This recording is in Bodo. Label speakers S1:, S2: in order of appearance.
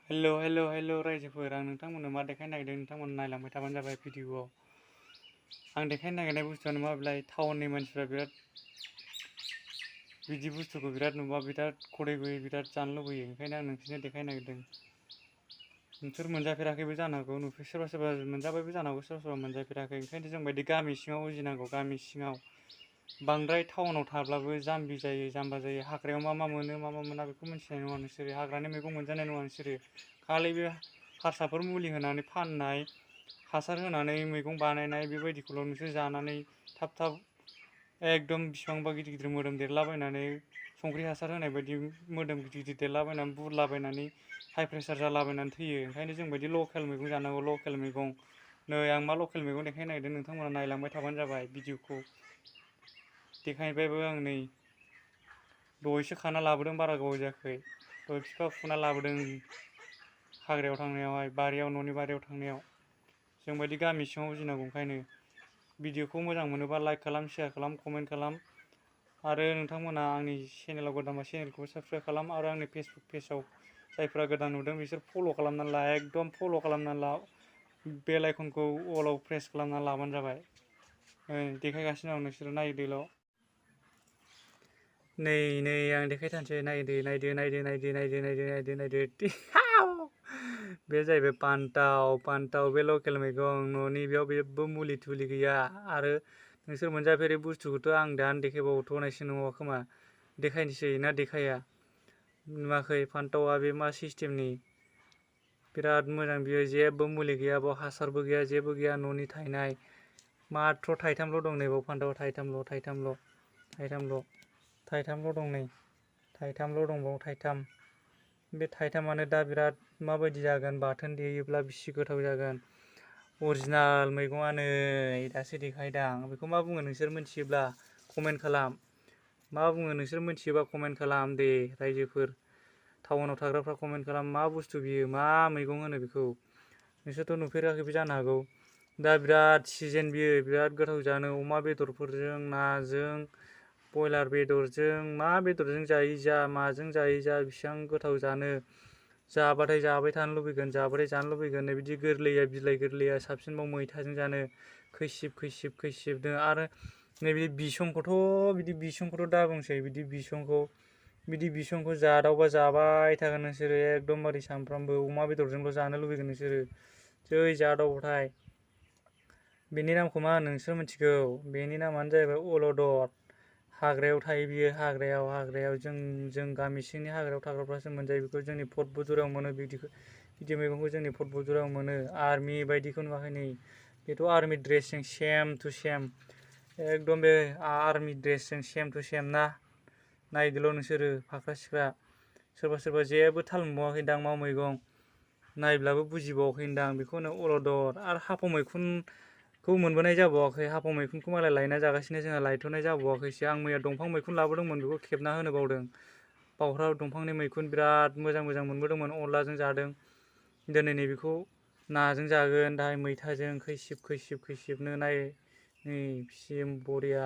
S1: हेल' रायजोफोर आं नोंथांमोननो मा देखायनो नागिरदों नोंथांमोन नायलांबाय थाबानो जाबाय भिडिअआव। आं देखायनो नागिरनाय बुस्थुआनो मा बेलाय टाउननि मानसिफ्रा बिराद बिदि बुस्थुखौ बिराद नुबा बिराद खदै गयो बिराद जानो लुबैयो। ओंखायनो आं नोंसोरनो देखायनो नागिरदों। नोंसोर मोनजाफेराखैबो जानो हागौ, सोरबा सोरबा मोनजाबायबो जानो हागौ, सोरबा सोरबा मोनजाफेराखै। ओंखायनो जों बायदि गामि सिङाव उजिनांगौ। गामि सिङाव बांद्राय टाउनाव थाब्लाबो जाम्बि जायो, जाम्बा जायो। हाग्रायाव मा मा मोनो मा मा मोना बेखौ मिथिनाय नङा नोंसोरो। हाग्रानि मैगं मोनजानाय नङा नोंसोरो। खालि बे हारसाफोर मुलि होनानै फाननाय, हासार होनानै मैगं बानायनाय बेबायदिखौल' नोंसोर जानानै थाब थाब एकदम बिसिबांबा गिदिर गिदिर मोदोम देरलाबायनानै संख्रि हासार होनाय बायदि मोदोम गिदिर गिदिर देरलाबायनानै बुरलाबायनानै हाइ प्रेसार जालाबायनानै थैयो। ओंखायनो जों बायदि लकेल मैगं जानांगौ। लकेल मैगं नै आं मा लकेल मैगं देखायनो नागिरदों नोंथांमोना नायलांबाय थाबानो जाबाय। भिडिअखौ देखायबायबो आं नै दहायसो खाना लाबोदों, बारा गोबाव जायाखै। दहाय बिफा फुना लाबोदों हाग्रायाव थांनायावहाय, बारियाव न'नि बारियाव थांनायाव। जों बायदि गामि सिङाव उजिनांगौ। ओंखायनो भिडिअखौ मोजां मोनोबा लाइक खालाम, शेयार खालाम, कमेन्ट खालाम। आरो नोंथांमोना आंनि चेनेलाव गोदानबा चेनेलखौ साबस्क्राइब खालाम। आरो आंनि फेसबुक पेजाव जायफ्रा गोदान नुदों बिसोर फल' खालामनानै ला, एकदम फल' खालामनानै ला। बेल आइकनखौ अलाव प्रेस खालामनानै लाबानो जाबाय। देखायगासिनो दं, नोंसोरो नायदोल'। नै आं देखायथारसै। नायदो। बे जाहैबाय फान्थाव। बे लकेल मैगं न'नि, बेयाव जेबो मुलि थुलि गैया। आरो नोंसोर मोनजाफेरै बुस्थुखौथ' आं दानो देखायबावथ'नायसो नङा खोमा। देखायनोसै ना देखाया? नुवाखै? फान्थावआ बे मा सिस्टेमनि? बिराद मोजां बियो, जेबो मुलि गैया, बाव हासारबो गैया, जेबो गैया, न'नि थायनाय। माथ्र' थाइथामल' दं नै बाव फान्थावआ, थाइथामल' दं नै। थाइथामल' दंबाव, थाइथाम। बे थाइथामानो दा बिराद माबायदि जागोन, बाथोन देयोब्ला बिसि गोथाव जागोन। अरिजिनाल मैगङा नै दासो देखायदां। बेखौ मा बुङो नोंसोर मिथियोब्ला कमेन्ट खालाम। मा बुङो नोंसोर मिथियोबा कमेन्ट खालाम दे रायजोफोर। टाउनाव थाग्राफ्रा कमेन्ट खालाम, मा बुस्थु बियो, मा मैगं होनो बेखौ। नोंसोरथ' नुफेराखैबो जानो हागौ। दा बिराद सिजेन बियो, बिराद गोथाव जानो। अमा बेदरफोरजों, नाजों, बयलार बेदरजों, मा बेदरजों जायो जा, माजों जायो जा, बिसिबां गोथाव जानो। जाबाथाय जाबाय थानो लुबैगोन, जाबाथाय जानो लुबैगोन। नै बिदि गोरलैया, बिलाइ गोरलैया साबसिनबाव मैथाजों जानो। खैसिबनो। आरो नैबे बिसंखौथ' दा बुंसै। बिदि बिसंखौ जादावबा जाबाय थागोन नोंसोरो एकदमबारे सानफ्रामबो। अमा बेदरजोंल' जानो लुबैगोन नोंसोरो जै जादावबाथाय। बेनि नामखौ मा होनो नोंसोर मिथिगौ? बेनि नामानो जाहैबाय अलदर। हाग्रायाव थायो बियो, हाग्रायाव जों गामि सिंनि हाग्रायाव थाग्राफ्रासो मोनजायो बेखौ। जोंनि फट बुजुराव मोनो बिदि मैगंखौ, जोंनि फट बुजुराव मोनो। आर्मि बायदिखौ नुवाखै नै? बेथ' आर्मि ड्रेसजों सेम टु सेम। एकदम बे आर्मि ड्रेसजों सेम टु सेम ना। नायदोल' नोंसोरो फाख्रा सिख्रा। सोरबा सोरबा जेबो थाल मोनबावाखैदां मा मैगं, नायब्लाबो बुजिबावाखैदां। बेखौनो अलदर। आरो हाफाव मैखुनखौ मोनबोनाय जाबावाखै। हाफाव मैखुनखौ मालाय लायना जागासिनो, जोंहा लायथ'नाय जाबावाखैसो। आं मैया दंफां मैखुन लाबोदोंमोन, बेखौ खेबना होनो बावदों। बावफ्राव दंफांनि मैखुन बिराद मोजां मोनबोदोंमोन, अनलाजों जादों। दिनै नै बेखौ नाजों जागोन, दाहाय मैथाजों खैसिबनो। नै बरिया।